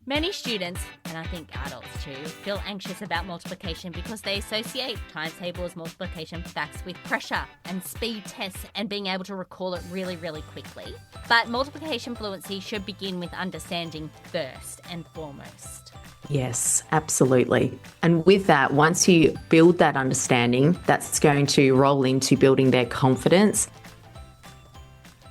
Many students, and I think adults too, feel anxious about multiplication because they associate timetables, multiplication facts with pressure and speed tests and being able to recall it really, really quickly. But multiplication fluency should begin with understanding first and foremost. Yes, absolutely. And with that, once you build that understanding, that's going to roll into building their confidence.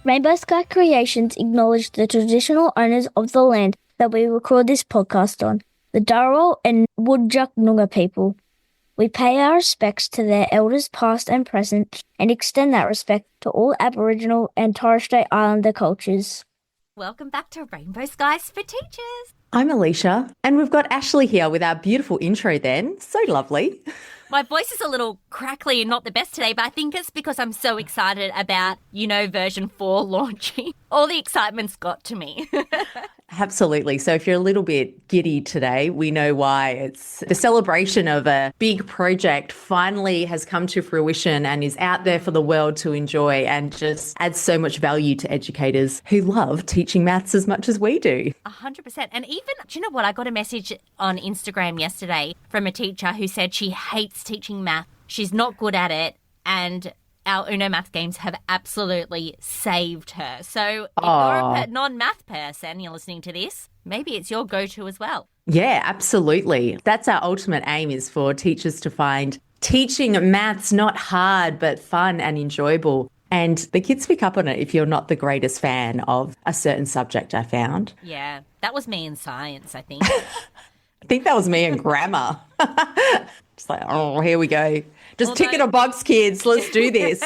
Rainbow Sky Creations acknowledge the traditional owners of the land that we record this podcast on, the Dharawal and Whadjuk Noongar people. We pay our respects to their elders past and present and extend that respect to all Aboriginal and Torres Strait Islander cultures. Welcome back to Rainbow Skies for Teachers. I'm Alicia, and we've got Ashley here with our beautiful intro then. So lovely. My voice is a little crackly and not the best today, but I think it's because I'm so excited about, version 4 launching. All the excitement's got to me. Absolutely. So if you're a little bit giddy today, we know why. It's the celebration of a big project finally has come to fruition and is out there for the world to enjoy and just adds so much value to educators who love teaching maths as much as we do. 100%. And even, do you know what? I got a message on Instagram yesterday from a teacher who said she hates teaching math. She's not good at it. And our Uno Math games have absolutely saved her. So if you're a non-math person, you're listening to this, maybe it's your go-to as well. Yeah, absolutely. That's our ultimate aim, is for teachers to find teaching maths not hard, but fun and enjoyable. And the kids pick up on it if you're not the greatest fan of a certain subject, I found. Yeah, that was me in science, I think. I think that was me in grammar. Just like, here we go. Just tick in a box, kids. Let's do this.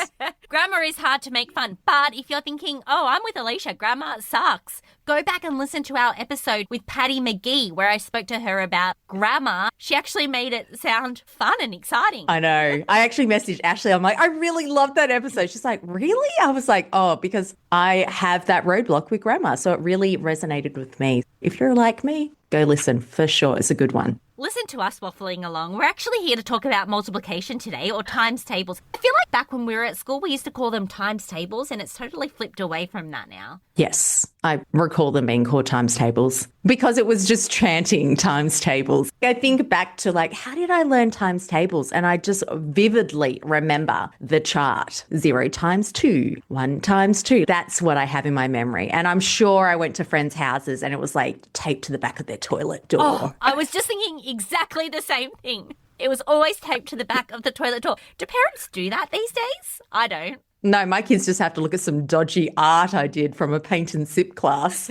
Grammar is hard to make fun. But if you're thinking, I'm with Alicia, grammar sucks, go back and listen to our episode with Patty McGee where I spoke to her about grammar. She actually made it sound fun and exciting. I know. I actually messaged Ashley. I'm like, I really loved that episode. She's like, really? I was like, because I have that roadblock with grammar. So it really resonated with me. If you're like me, go listen for sure. It's a good one. Listen to us waffling along. We're actually here to talk about multiplication today, or times tables. I feel like back when we were at school, we used to call them times tables, and it's totally flipped away from that now. Yes, I recall them being called times tables because it was just chanting times tables. I think back to how did I learn times tables? And I just vividly remember the chart. 0 times 2, 1 times 2. That's what I have in my memory. And I'm sure I went to friends' houses and it was taped to the back of their toilet door. Oh, I was just thinking exactly the same thing. It was always taped to the back of the toilet door. Do parents do that these days? I don't. No, my kids just have to look at some dodgy art I did from a paint and sip class.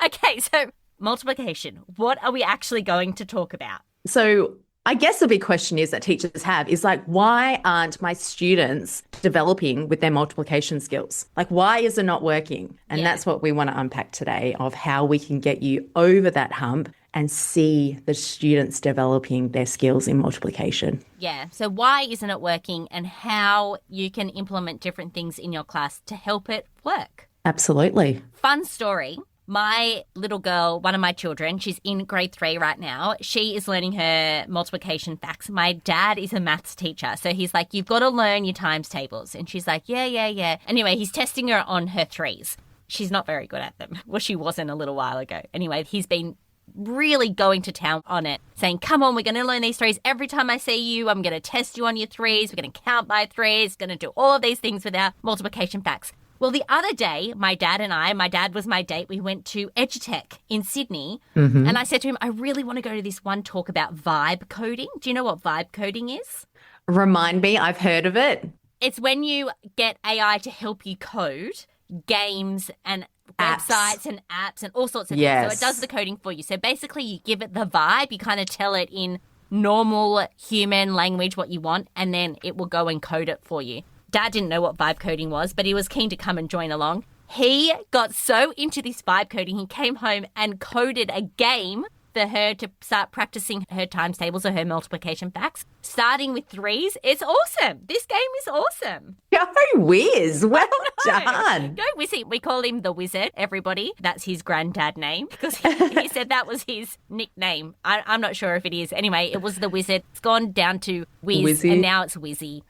Okay, so multiplication. What are we actually going to talk about? So I guess the big question is that teachers have is why aren't my students developing with their multiplication skills? Why is it not working? And that's what we want to unpack today, of how we can get you over that hump and see the students developing their skills in multiplication. Yeah, so why isn't it working and how you can implement different things in your class to help it work. Absolutely. Fun story. My little girl, one of my children, she's in grade 3 right now. She is learning her multiplication facts. My dad is a maths teacher. So he's like, you've got to learn your times tables. And she's like, yeah. Anyway, he's testing her on her 3s. She's not very good at them. Well, she wasn't a little while ago. Anyway, he's been really going to town on it, saying, come on, we're going to learn these 3s. Every time I see you, I'm going to test you on your 3s. We're going to count by 3s, going to do all of these things with our multiplication facts. Well, the other day, my dad was my date, we went to Edutech in Sydney, and I said to him, I really want to go to this one talk about vibe coding. Do you know what vibe coding is? Remind me, I've heard of it. It's when you get AI to help you code games and websites and apps and all sorts of things. So it does the coding for you. So basically you give it the vibe, you kind of tell it in normal human language what you want, and then it will go and code it for you. Dad didn't know what vibe coding was, but he was keen to come and join along. He got so into this vibe coding, he came home and coded a game for her to start practicing her times tables or her multiplication facts, starting with 3s. It's awesome. This game is awesome. Go Wiz. Well done. Go Wizzy. We call him the Wizard, everybody. That's his granddad name because he said that was his nickname. I'm not sure if it is. Anyway, it was the Wizard. It's gone down to Wiz, Wizzy. And now it's Wizzy.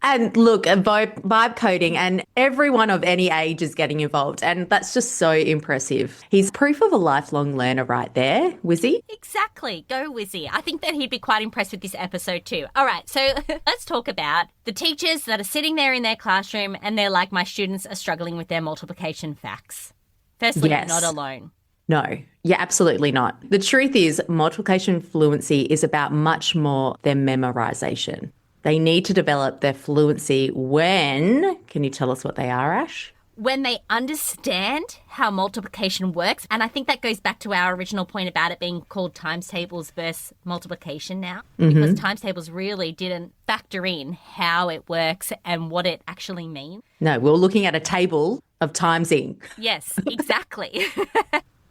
And look, vibe coding, and everyone of any age is getting involved. And that's just so impressive. He's proof of a lifelong learner right there, Wizzy. Exactly. Go Wizzy. I think that he'd be quite impressed with this episode too. All right, so let's talk about the teachers that are sitting there in their classroom and they're like, my students are struggling with their multiplication facts. Firstly, Yes. you're not alone. No, you're absolutely not. The truth is, multiplication fluency is about much more than memorization. They need to develop their fluency when, can you tell us what they are, Ash? When they understand how multiplication works, and I think that goes back to our original point about it being called times tables versus multiplication now, because times tables really didn't factor in how it works and what it actually means. No, we're looking at a table of timesing. Yes, exactly.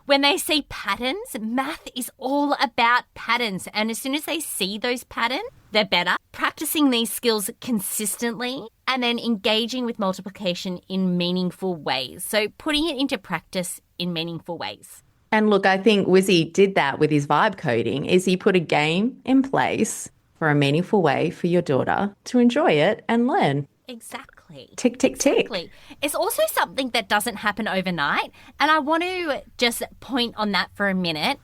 When they see patterns, math is all about patterns. And as soon as they see those patterns, they're better. Practicing these skills consistently and then engaging with multiplication in meaningful ways. So putting it into practice in meaningful ways. And look, I think Wizzy did that with his vibe coding, is he put a game in place for a meaningful way for your daughter to enjoy it and learn. Exactly. Tick, tick, tick. Exactly. It's also something that doesn't happen overnight. And I want to just point on that for a minute.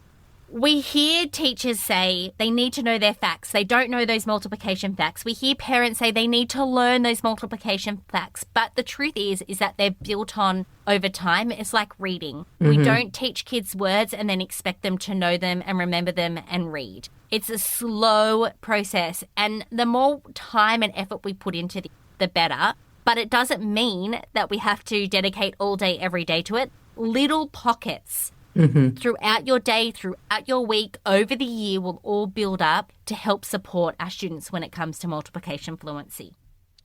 We hear teachers say they need to know their facts. They don't know those multiplication facts. We hear parents say they need to learn those multiplication facts. But the truth is that they're built on over time. It's like reading. We don't teach kids words and then expect them to know them and remember them and read. It's a slow process. And the more time and effort we put into the better. But it doesn't mean that we have to dedicate all day, every day to it. Little pockets throughout your day, throughout your week, over the year will all build up to help support our students when it comes to multiplication fluency.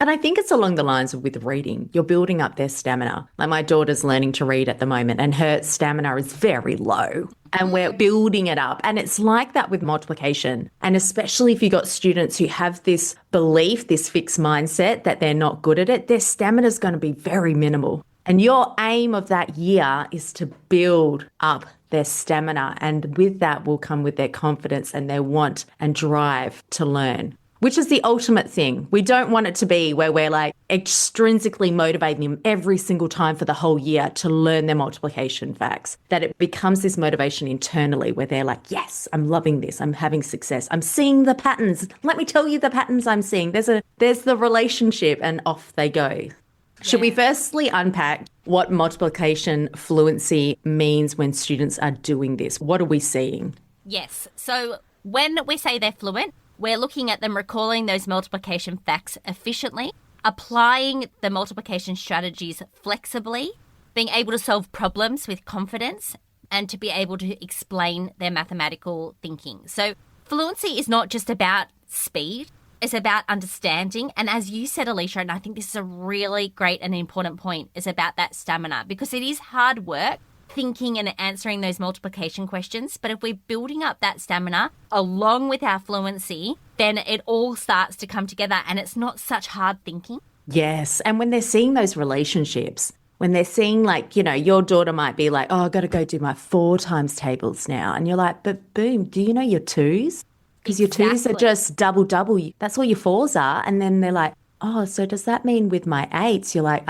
And I think it's along the lines of with reading. You're building up their stamina. Like my daughter's learning to read at the moment and her stamina is very low and we're building it up. And it's like that with multiplication. And especially if you've got students who have this belief, this fixed mindset that they're not good at it, their stamina is going to be very minimal. And your aim of that year is to build up their stamina. And with that will come with their confidence and their want and drive to learn, which is the ultimate thing. We don't want it to be where we're like extrinsically motivating them every single time for the whole year to learn their multiplication facts, that it becomes this motivation internally where they're like, yes, I'm loving this. I'm having success. I'm seeing the patterns. Let me tell you the patterns I'm seeing. There's the relationship and off they go. Should we firstly unpack what multiplication fluency means when students are doing this? What are we seeing? Yes. So when we say they're fluent, we're looking at them recalling those multiplication facts efficiently, applying the multiplication strategies flexibly, being able to solve problems with confidence, and to be able to explain their mathematical thinking. So fluency is not just about speed. It's about understanding. And as you said, Alicia, and I think this is a really great and important point, is about that stamina, because it is hard work thinking and answering those multiplication questions. But if we're building up that stamina along with our fluency, then it all starts to come together and it's not such hard thinking. Yes. And when they're seeing those relationships, when they're seeing like, you know, your daughter might be like, oh, I've got to go do my 4 times tables now. And you're like, but boom, do you know your 2s? Because your 2s are just double. That's all your 4s are. And then they're like, oh, so does that mean with my 8s? You're like,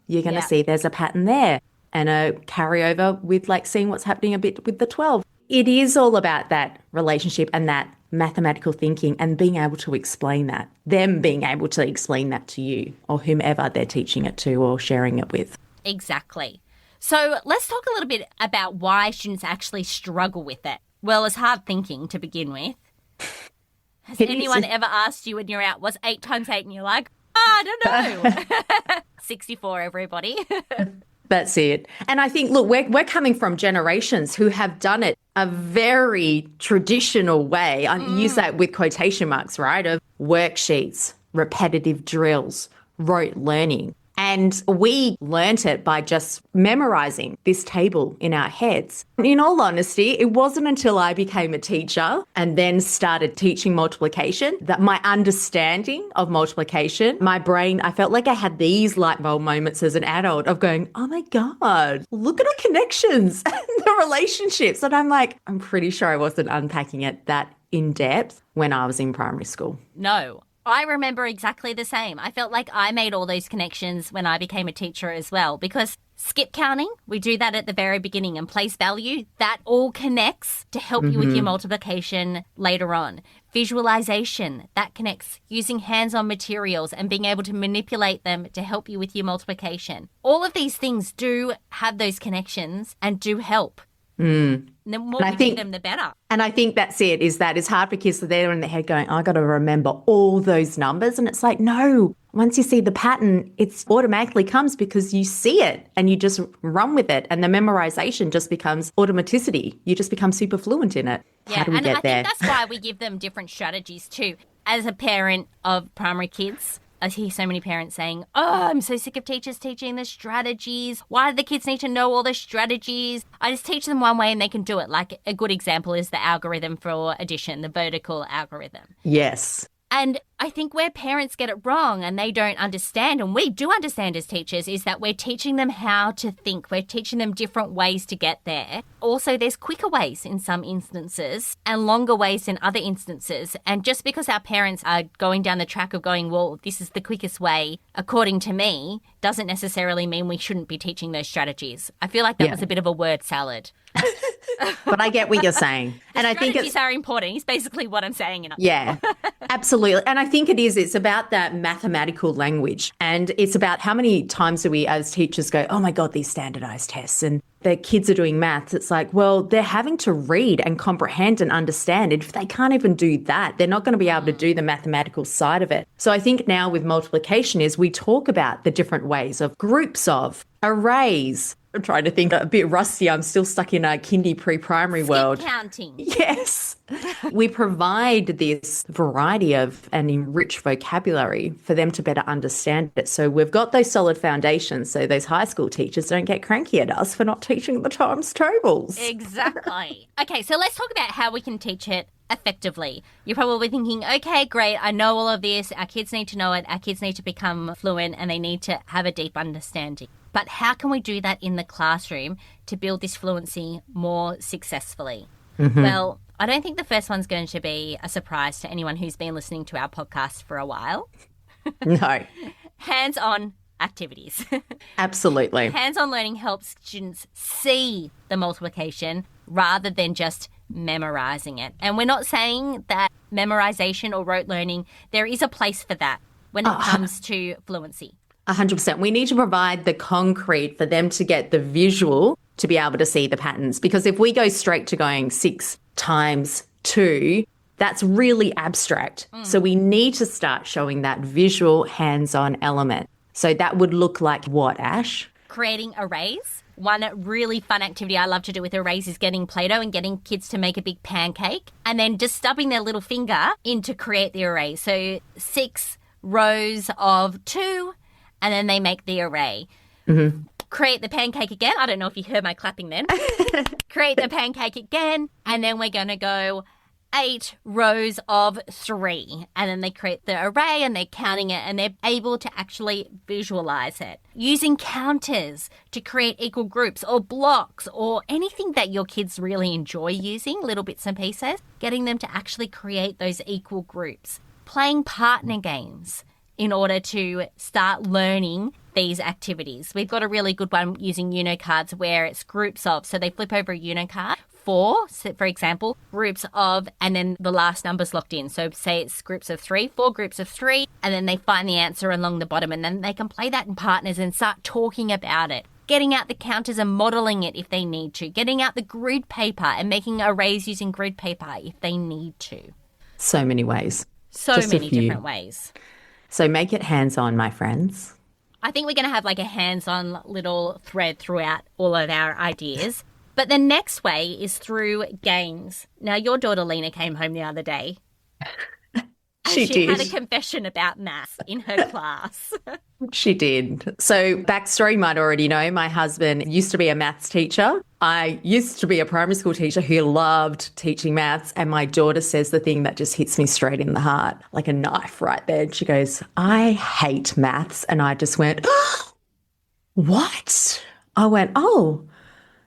you're going to see there's a pattern there. And a carryover with like seeing what's happening a bit with the 12. It is all about that relationship and that mathematical thinking and being able to explain that, them being able to explain that to you or whomever they're teaching it to or sharing it with. Exactly. So let's talk a little bit about why students actually struggle with it. Well, it's hard thinking to begin with. Has anyone ever asked you when you're out, what's 8 times 8? And you're like, I don't know. 64, everybody. That's it. And I think, look, we're coming from generations who have done it a very traditional way. I use that with quotation marks, right? Of worksheets, repetitive drills, rote learning. And we learnt it by just memorizing this table in our heads. In all honesty, it wasn't until I became a teacher and then started teaching multiplication that my understanding of multiplication, my brain, I felt like I had these light bulb moments as an adult of going, oh my God, look at the connections and the relationships. And I'm like, I'm pretty sure I wasn't unpacking it that in depth when I was in primary school. No. I remember exactly the same. I felt like I made all those connections when I became a teacher as well, because skip counting, we do that at the very beginning, and place value, that all connects to help you with your multiplication later on. Visualization, that connects. Using hands-on materials and being able to manipulate them to help you with your multiplication. All of these things do have those connections and do help. And the more we do them, the better. And I think that's it, is that it's hard for kids that they're in their head going, I got to remember all those numbers. And it's like, no, once you see the pattern, it automatically comes because you see it and you just run with it. And the memorization just becomes automaticity. You just become super fluent in it. Yeah, How do we get there? I think that's why we give them different strategies too. As a parent of primary kids, I hear so many parents saying, oh, I'm so sick of teachers teaching the strategies. Why do the kids need to know all the strategies? I just teach them one way and they can do it. Like a good example is the algorithm for addition, the vertical algorithm. Yes. And I think where parents get it wrong and they don't understand, and we do understand as teachers, is that we're teaching them how to think. We're teaching them different ways to get there. Also, there's quicker ways in some instances and longer ways in other instances. And just because our parents are going down the track of going, well, this is the quickest way, according to me, doesn't necessarily mean we shouldn't be teaching those strategies. I feel like that was a bit of a word salad. But I get what you're saying. And I think strategies are important. It's basically what I'm saying. Yeah, absolutely. And I think it's about that mathematical language. And it's about how many times do we as teachers go, oh my God, these standardized tests and the kids are doing maths. It's like, well, they're having to read and comprehend and understand. If they can't even do that, they're not going to be able to do the mathematical side of it. So I think now with multiplication is we talk about the different ways of groups of, arrays. I'm trying to think, a bit rusty. I'm still stuck in a kindy pre-primary world. Counting. Yes. We provide this variety of and enriched vocabulary for them to better understand it. So we've got those solid foundations so those high school teachers don't get cranky at us for not teaching the times tables. Exactly. Okay, so let's talk about how we can teach it effectively. You're probably thinking, okay, great, I know all of this. Our kids need to know it. Our kids need to become fluent and they need to have a deep understanding. But how can we do that in the classroom to build this fluency more successfully? Well, I don't think the first one's going to be a surprise to anyone who's been listening to our podcast for a while. No. Hands-on activities. Absolutely. Hands-on learning helps students see the multiplication rather than just memorizing it. And we're not saying that memorization or rote learning, there is a place for that when it comes to fluency. 100%. We need to provide the concrete for them to get the visual to be able to see the patterns. Because if we go straight to going 6 times 2, that's really abstract. So we need to start showing that visual hands-on element. So that would look like what, Ash? Creating arrays. One really fun activity I love to do with arrays is getting Play-Doh and getting kids to make a big pancake and then just stubbing their little finger in to create the array. So 6 rows of 2, and then they make the array. Create the pancake again. I don't know if you heard my clapping then. Create the pancake again, and then we're going to go 8 rows of 3. And then they create the array and they're counting it and they're able to actually visualize it. Using counters to create equal groups or blocks or anything that your kids really enjoy using, little bits and pieces, getting them to actually create those equal groups. Playing partner games in order to start learning these activities. We've got a really good one using Uno cards where it's groups of, so they flip over a Uno card, 4, so for example, groups of, and then the last number's locked in. So say it's groups of 3, 4 groups of 3, and then they find the answer along the bottom, and then they can play that in partners and start talking about it. Getting out the counters and modelling it if they need to. Getting out the grid paper and making arrays using grid paper if they need to. So many ways. So Just many different ways. So make it hands-on, my friends. I think we're going to have like a hands-on little thread throughout all of our ideas. But the next way is through games. Now, your daughter Lena came home the other day. She did. Had a confession about maths in her class. She did. So backstory, you might already know, my husband used to be a maths teacher. I used to be a primary school teacher who loved teaching maths. And my daughter says the thing that just hits me straight in the heart, like a knife right there. And she goes, I hate maths. And I just went, oh, what? I went, oh,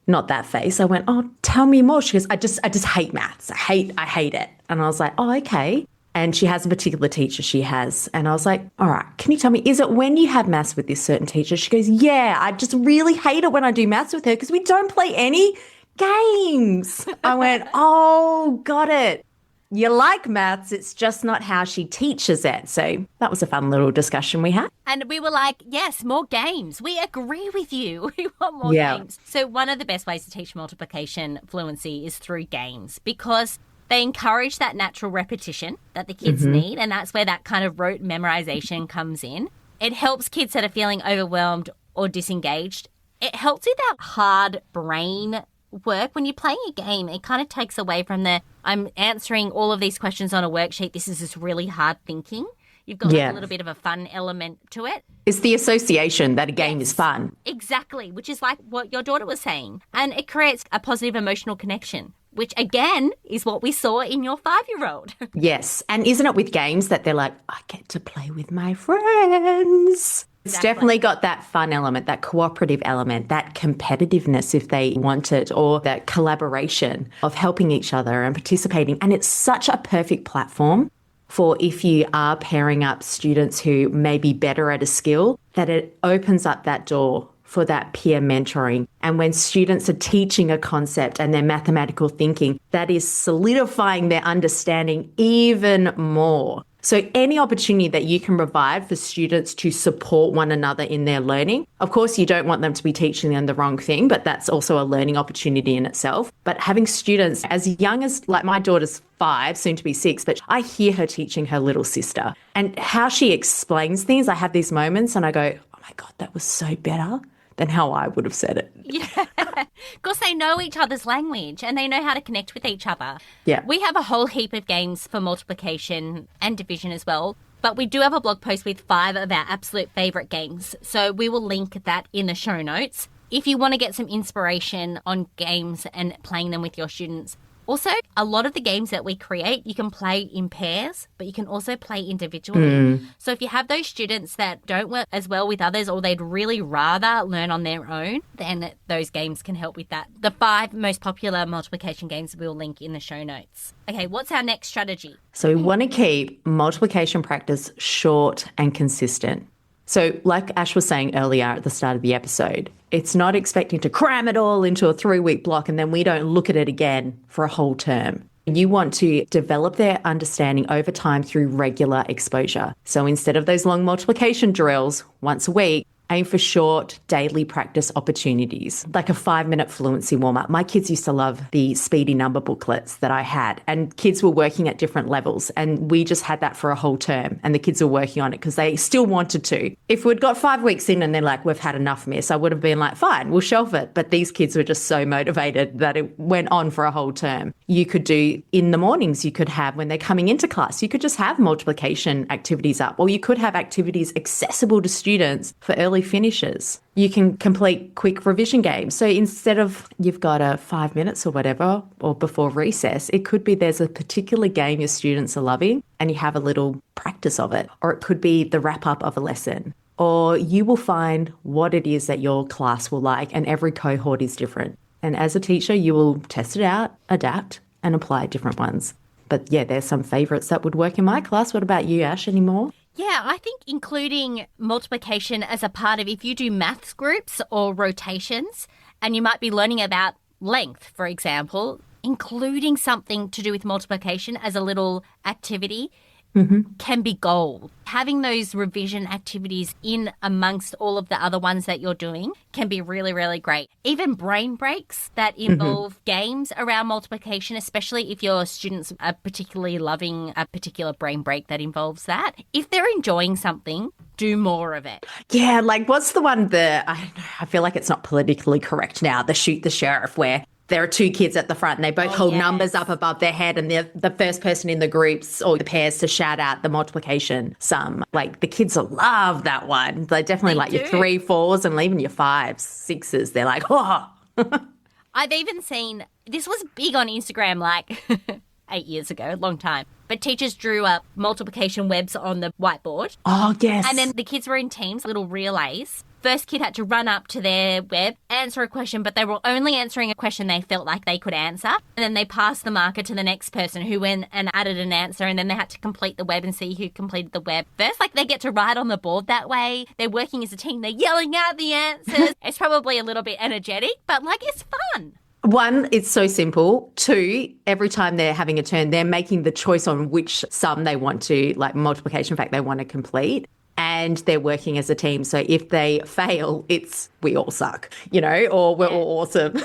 not that face. I went, oh, tell me more. She goes, I just hate maths. I hate it. And I was like, oh, okay. And she has a particular teacher she has. And I was like, all right, can you tell me, is it when you have maths with this certain teacher? She goes, yeah, I just really hate it when I do maths with her because we don't play any games. I went, oh, got it. You like maths, it's just not how she teaches it. So that was a fun little discussion we had. And we were like, yes, more games. We agree with you. We want more Yeah. games. So one of the best ways to teach multiplication fluency is through games because they encourage that natural repetition that the kids need. And that's where that kind of rote memorization comes in. It helps kids that are feeling overwhelmed or disengaged. It helps with that hard brain work. When you're playing a game, it kind of takes away from the, I'm answering all of these questions on a worksheet. This is just really hard thinking. You've got like a little bit of a fun element to it. It's the association that a game is fun. Exactly, which is like what your daughter was saying. And it creates a positive emotional connection, which again is what we saw in your 5-year-old. Yes. And isn't it with games that they're like, I get to play with my friends? It's definitely got that fun element, that cooperative element, that competitiveness if they want it, or that collaboration of helping each other and participating. And it's such a perfect platform for if you are pairing up students who may be better at a skill, that it opens up that door for that peer mentoring. And when students are teaching a concept and their mathematical thinking, that is solidifying their understanding even more. So any opportunity that you can provide for students to support one another in their learning, of course, you don't want them to be teaching them the wrong thing, but that's also a learning opportunity in itself. But having students as young as, like my daughter's 5, soon to be 6, but I hear her teaching her little sister and how she explains things. I have these moments and I go, oh my God, that was so better than how I would have said it. Yeah, because they know each other's language and they know how to connect with each other. Yeah. We have a whole heap of games for multiplication and division as well, but we do have a blog post with 5 of our absolute favourite games. So we will link that in the show notes if you want to get some inspiration on games and playing them with your students. Also, a lot of the games that we create, you can play in pairs, but you can also play individually. So if you have those students that don't work as well with others or they'd really rather learn on their own, then those games can help with that. The 5 most popular multiplication games we'll link in the show notes. Okay, what's our next strategy? So we want to keep multiplication practice short and consistent. So like Ash was saying earlier at the start of the episode, it's not expecting to cram it all into a 3-week block and then we don't look at it again for a whole term. You want to develop their understanding over time through regular exposure. So instead of those long multiplication drills once a week, aim for short daily practice opportunities, like a 5-minute fluency warm-up. My kids used to love the speedy number booklets that I had, and kids were working at different levels, and we just had that for a whole term, and the kids were working on it because they still wanted to. If we'd got 5 weeks in and they're like, we've had enough, miss, I would have been like, fine, we'll shelf it. But these kids were just so motivated that it went on for a whole term. You could do in the mornings, you could have when they're coming into class, you could just have multiplication activities up, or you could have activities accessible to students for early finishes. You can complete quick revision games. So instead of you've got a 5 minutes or whatever, or before recess, it could be there's a particular game your students are loving and you have a little practice of it. Or it could be the wrap up of a lesson. Or you will find what it is that your class will like, and every cohort is different. And as a teacher, you will test it out, adapt, and apply different ones. But yeah, there's some favourites that would work in my class. What about you, Ash, anymore? Yeah, I think including multiplication as a part of if you do maths groups or rotations, and you might be learning about length, for example, including something to do with multiplication as a little activity can be gold. Having those revision activities in amongst all of the other ones that you're doing can be really, really great. Even brain breaks that involve games around multiplication, especially if your students are particularly loving a particular brain break that involves that. If they're enjoying something, do more of it. Yeah, like what's the one that I feel like it's not politically correct now, the shoot the sheriff, where there are 2 kids at the front and they both hold numbers up above their head, and they're the first person in the groups or the pairs to shout out the multiplication sum. Like the kids love that one. They definitely like your 3, 4s and even your 5s, 6s. They're like, oh. I've even seen, this was big on Instagram like 8 years ago, long time. But teachers drew up multiplication webs on the whiteboard. Oh, yes. And then the kids were in teams, little relays. First kid had to run up to their web, answer a question, but they were only answering a question they felt like they could answer. And then they passed the marker to the next person who went and added an answer, and then they had to complete the web and see who completed the web first. Like, they get to write on the board that way. They're working as a team. They're yelling out the answers. It's probably a little bit energetic, but, like, it's fun. One, it's so simple. Two, every time they're having a turn, they're making the choice on which sum they want to, like multiplication fact, they want to complete. And they're working as a team. So if they fail, it's we all suck, or we're all awesome.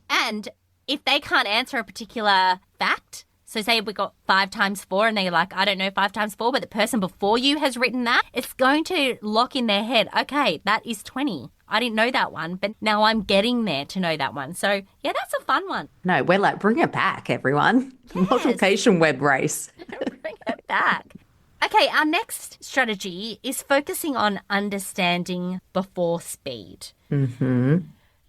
And if they can't answer a particular fact, so say we got 5 times 4 and they're like, I don't know 5 times 4, but the person before you has written that, it's going to lock in their head, okay, that is 20. I didn't know that one, but now I'm getting there to know that one. So, yeah, that's a fun one. No, we're like, bring it back, everyone. Yes. Multiplication web race. Bring it back. Okay, our next strategy is focusing on understanding before speed. Mm-hmm.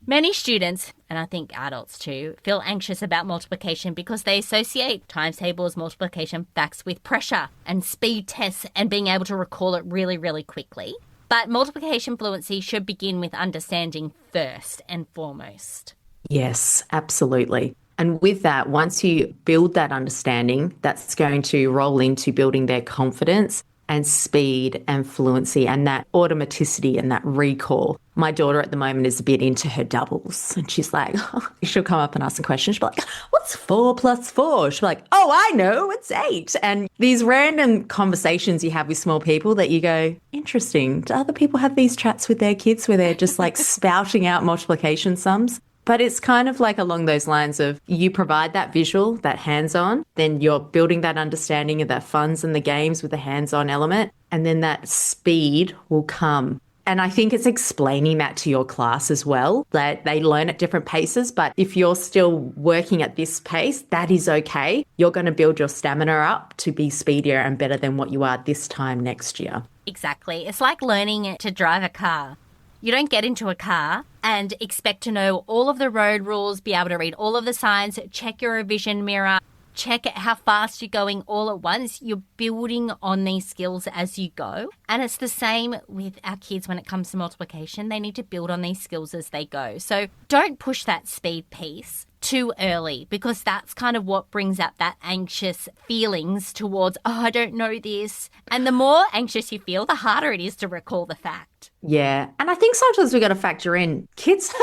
Many students, and I think adults too, feel anxious about multiplication because they associate times tables, multiplication facts with pressure and speed tests and being able to recall it really, really quickly. But multiplication fluency should begin with understanding first and foremost. Yes, absolutely. And with that, once you build that understanding, that's going to roll into building their confidence and speed and fluency and that automaticity and that recall. My daughter at the moment is a bit into her doubles and she's like, she'll come up and ask a question. She'll be like, what's 4 plus 4? She'll be like, oh, I know, it's 8. And these random conversations you have with small people that you go, interesting. Do other people have these chats with their kids where they're just like spouting out multiplication sums? But it's kind of like along those lines of you provide that visual, that hands-on, then you're building that understanding of that funds and the games with the hands-on element, and then that speed will come. And I think it's explaining that to your class as well, that they learn at different paces. But if you're still working at this pace, that is okay. You're going to build your stamina up to be speedier and better than what you are this time next year. Exactly. It's like learning to drive a car. You don't get into a car and expect to know all of the road rules, be able to read all of the signs, check your revision mirror, check how fast you're going all at once. You're building on these skills as you go. And it's the same with our kids when it comes to multiplication. They need to build on these skills as they go. So don't push that speed piece too early because that's kind of what brings up that anxious feelings towards, oh, I don't know this. And the more anxious you feel, the harder it is to recall the fact. Yeah. And I think sometimes we got to factor in kids,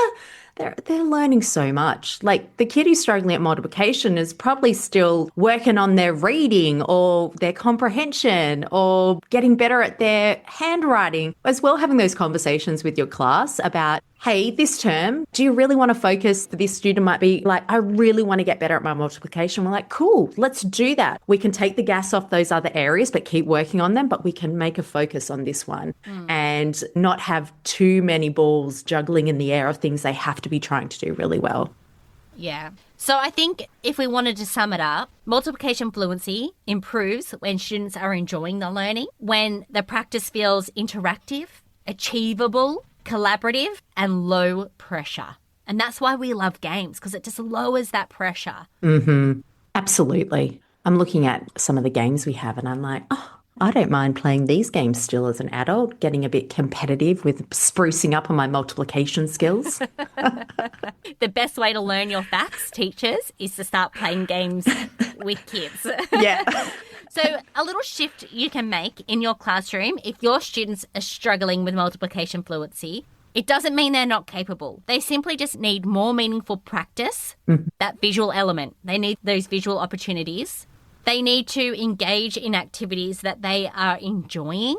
they're learning so much. Like the kid who's struggling at multiplication is probably still working on their reading or their comprehension or getting better at their handwriting, as well having those conversations with your class about, hey, this term, do you really want to focus? This student might be like, I really want to get better at my multiplication. We're like, cool, let's do that. We can take the gas off those other areas, but keep working on them. But we can make a focus on this one and not have too many balls juggling in the air of things they have to be trying to do really well. Yeah. So I think if we wanted to sum it up, multiplication fluency improves when students are enjoying the learning, when the practice feels interactive, achievable, collaborative and low pressure. And that's why we love games, because it just lowers that pressure. Mm-hmm. Absolutely. I'm looking at some of the games we have and I'm like, oh, I don't mind playing these games still as an adult, getting a bit competitive with sprucing up on my multiplication skills. The best way to learn your facts, teachers, is to start playing games with kids. Yeah. So a little shift you can make in your classroom if your students are struggling with multiplication fluency, it doesn't mean they're not capable. They simply just need more meaningful practice, that visual element. They need those visual opportunities. They need to engage in activities that they are enjoying.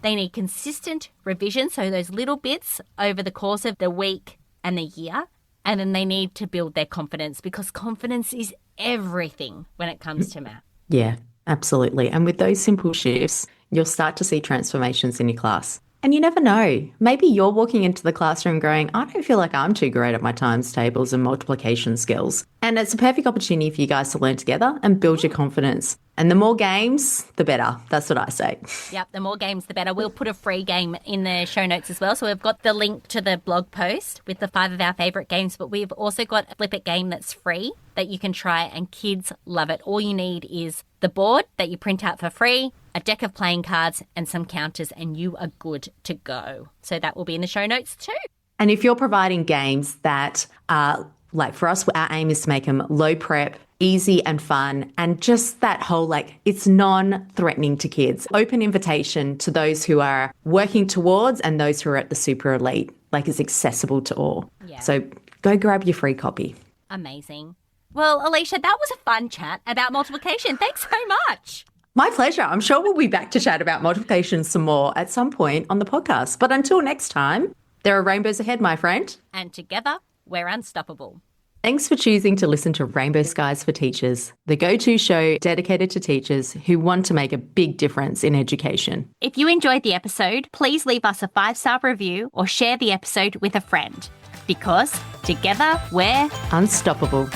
They need consistent revision, so those little bits over the course of the week and the year. And then they need to build their confidence because confidence is everything when it comes to math. Yeah. Absolutely. And with those simple shifts, you'll start to see transformations in your class. And you never know. Maybe you're walking into the classroom going, I don't feel like I'm too great at my times tables and multiplication skills. And it's a perfect opportunity for you guys to learn together and build your confidence. And the more games, the better. That's what I say. Yep, the more games, the better. We'll put a free game in the show notes as well. So we've got the link to the blog post with the 5 of our favourite games, but we've also got a Flip It game that's free that you can try and kids love it. All you need is the board that you print out for free, a a deck of playing cards, and some counters, and you are good to go. So that will be in the show notes too. And if you're providing games that are, like for us, our aim is to make them low prep, easy and fun, and just that whole, like, it's non-threatening to kids. Open invitation to those who are working towards and those who are at the super elite. Like, it's accessible to all. Yeah. So go grab your free copy. Amazing. Well, Alicia, that was a fun chat about multiplication. Thanks so much. My pleasure. I'm sure we'll be back to chat about multiplication some more at some point on the podcast. But until next time, there are rainbows ahead, my friend. And together, we're unstoppable. Thanks for choosing to listen to Rainbow Skies for Teachers, the go-to show dedicated to teachers who want to make a big difference in education. If you enjoyed the episode, please leave us a 5-star review or share the episode with a friend. Because together, we're Unstoppable.